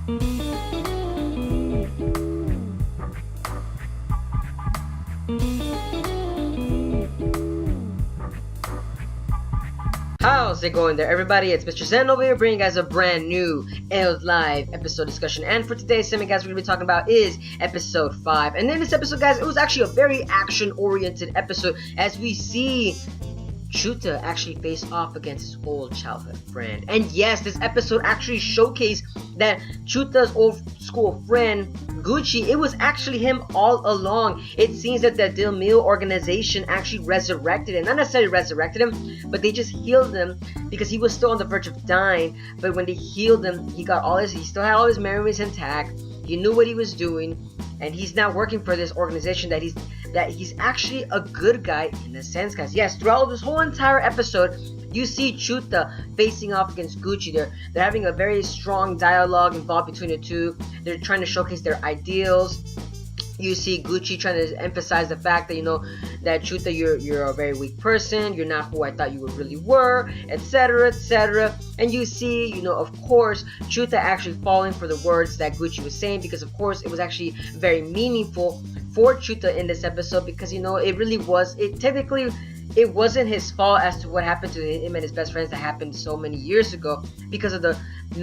How's it going there, everybody? It's Mr. Zen over here bringing you guys a brand new ēlDLIVE episode discussion. And for today's segment, guys, we're going to be talking about is episode 5. And in this episode, guys, it was actually a very action-oriented episode as we see Chuta actually face off against his old childhood friend. And yes, this episode actually showcased that Chuta's old school friend, Gucci, it was actually him all along. It seems that the ēlDLIVE organization actually resurrected him. Not necessarily resurrected him, but they just healed him because he was still on the verge of dying. But when they healed him, he still had all his memories intact. He knew what he was doing, and he's now working for this organization that he's actually a good guy in a sense, guys. Yes, throughout this whole entire episode, you see Chuta facing off against Gucci. They're having a very strong dialogue involved between the two. They're trying to showcase their ideals. You see Gucci trying to emphasize the fact that, that Chuta, you're a very weak person, you're not who I thought you really were, etc, etc. And you see, of course, Chuta actually falling for the words that Gucci was saying, because of course it was actually very meaningful for Chuta in this episode, because it really was, it wasn't his fault as to what happened to him and his best friends that happened so many years ago, because of the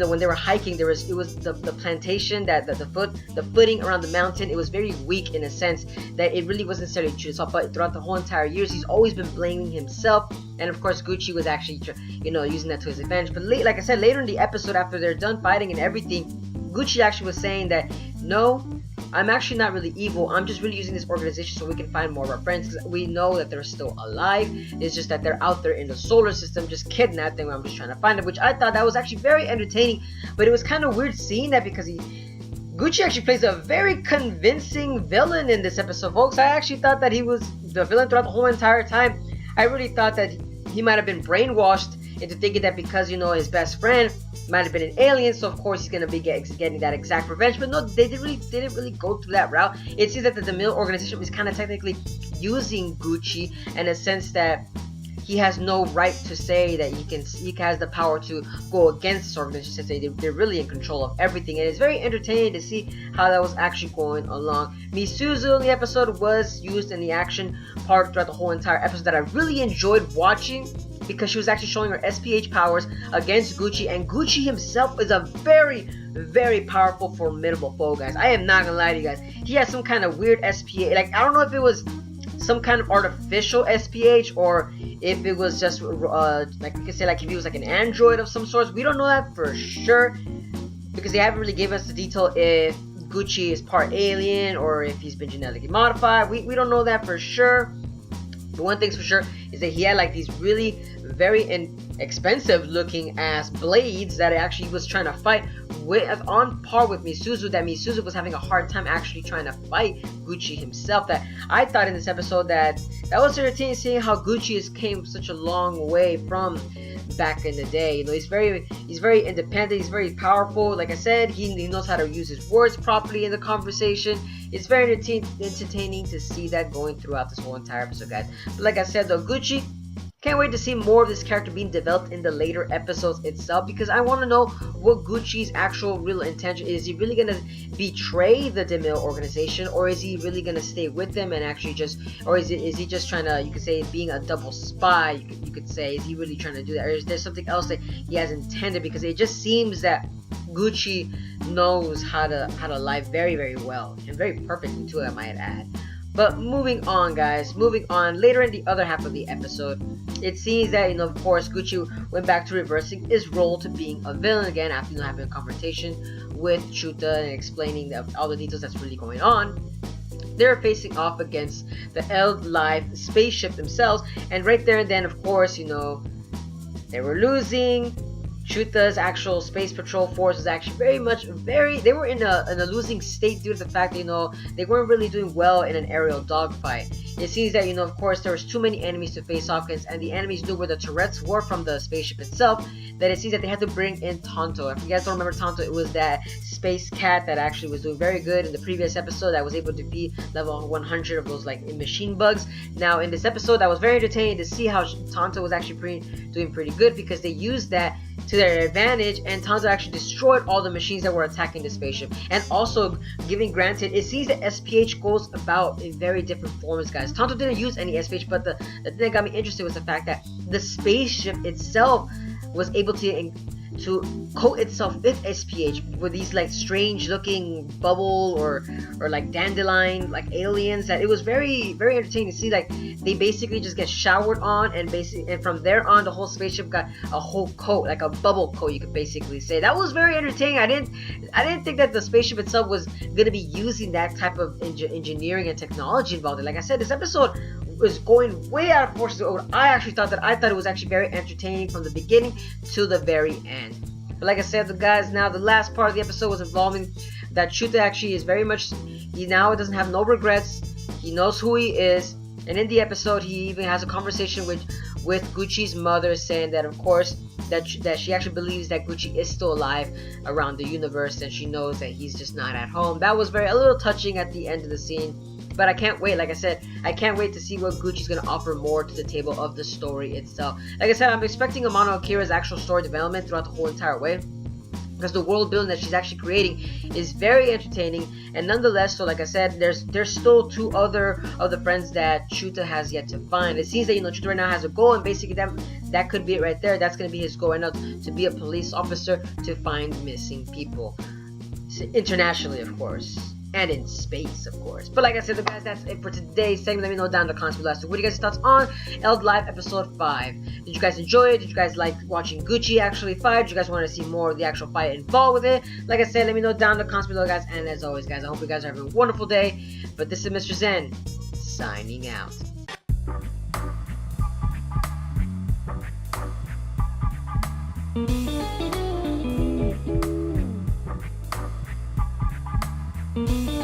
when they were hiking, it was the plantation, that the footing around the mountain, it was very weak in a sense that it really wasn't necessarily Chuta's fault. But throughout the whole entire years, he's always been blaming himself, and of course Gucci was actually using that to his advantage. But like I said, later in the episode, after they're done fighting and everything, Gucci actually was saying that, no, I'm actually not really evil. I'm just really using this organization so we can find more of our friends, because we know that they're still alive. It's just that they're out there in the solar system just kidnapped them. I'm just trying to find them, which I thought that was actually very entertaining. But it was kind of weird seeing that, because Gucci actually plays a very convincing villain in this episode, folks. I actually thought that he was the villain throughout the whole entire time. I really thought that he might have been brainwashed into thinking that because his best friend might have been an alien, so of course he's gonna be getting that exact revenge. But no, they didn't really go through that route. It seems that the ēlDLIVE organization is kind of technically using Gucci in a sense that he has no right to say that he has the power to go against this organization, since they're really in control of everything. And it's very entertaining to see how that was actually going along. Misuzu in the episode was used in the action part throughout the whole entire episode, that I really enjoyed watching, because she was actually showing her SPH powers against Gucci, and Gucci himself is a very, very powerful, formidable foe, guys. I am not gonna lie to you guys. He has some kind of weird SPH, like, I don't know if it was some kind of artificial SPH, or if it was just, like you could say, like if he was like an android of some sort. We don't know that for sure, because they haven't really given us the detail if Gucci is part alien, or if he's been genetically modified. We don't know that for sure. But one thing's for sure is that he had like these really very expensive looking ass blades that actually was trying to fight with, on par with Misuzu, that Misuzu was having a hard time actually trying to fight Gucci himself. That I thought in this episode that was entertaining, seeing how Gucci came such a long way from back in the day. He's very independent, he's very powerful. Like I said, he knows how to use his words properly in the conversation. It's very entertaining to see that going throughout this whole entire episode, guys. But like I said, though, Gucci, can't wait to see more of this character being developed in the later episodes itself, because I want to know what Gucci's actual real intention is. Is he really going to betray the ēlDLIVE organization, or is he really going to stay with them and actually or is he just trying to, you could say, being a double spy, you could say, is he really trying to do that, or is there something else that he has intended? Because it just seems that Gucci knows how to lie very, very well, and very perfectly too, I might add. But moving on, guys, later in the other half of the episode, it seems that, of course, Gucci went back to reversing his role to being a villain again after having a confrontation with Chuta and explaining all the details that's really going on. They're facing off against the ēlDLIVE spaceship themselves, and right there and then, of course, they were losing. Chuta's actual space patrol force was actually they were in a losing state due to the fact that, they weren't really doing well in an aerial dogfight. It seems that, of course, there was too many enemies to face off against, and the enemies knew where the turrets were from the spaceship itself, that it seems that they had to bring in Tonto. If you guys don't remember Tonto, it was that space cat that actually was doing very good in the previous episode, that was able to defeat level 100 of those like machine bugs. Now in this episode, that was very entertaining to see how Tonto was actually doing pretty good, because they used that to their advantage, and Tanto actually destroyed all the machines that were attacking the spaceship. And also, giving granted, it seems that SPH goes about in very different forms, guys. Tanto didn't use any SPH, but the thing that got me interested was the fact that the spaceship itself was able to coat itself with SPH with these like strange looking bubble or like dandelion like aliens, that it was very entertaining to see. Like they basically just get showered on, and from there on the whole spaceship got a whole coat, like a bubble coat, you could basically say. That was very entertaining. I didn't think that the spaceship itself was gonna be using that type of engineering and technology involved. Like I said, this episode was going way out of proportion. I thought it was actually very entertaining from the beginning to the very end. But like I said, the guys, now the last part of the episode was involving that Chuta actually is very much, he now doesn't have no regrets. He knows who he is, and in the episode he even has a conversation with Gucci's mother, saying that of course that she actually believes that Gucci is still alive around the universe, and she knows that he's just not at home. That was a little touching at the end of the scene. But I can't wait, like I said, I can't wait to see what Gucci's going to offer more to the table of the story itself. Like I said, I'm expecting Amano Akira's actual story development throughout the whole entire way, because the world building that she's actually creating is very entertaining. And nonetheless, so like I said, there's still two other of the friends that Chuta has yet to find. It seems that, Chuta right now has a goal, and basically that could be it right there. That's going to be his goal right now, to be a police officer, to find missing people. Internationally, of course. And in space, of course. But like I said, guys, that's it for today's segment. Let me know down in the comments below. So what are you guys' thoughts on ēlDLIVE episode 5? Did you guys enjoy it? Did you guys like watching Gucci actually fight? Did you guys want to see more of the actual fight involved with it? Like I said, let me know down in the comments below, guys. And as always, guys, I hope you guys are having a wonderful day. But this is Mr. Zen, signing out. Thank you.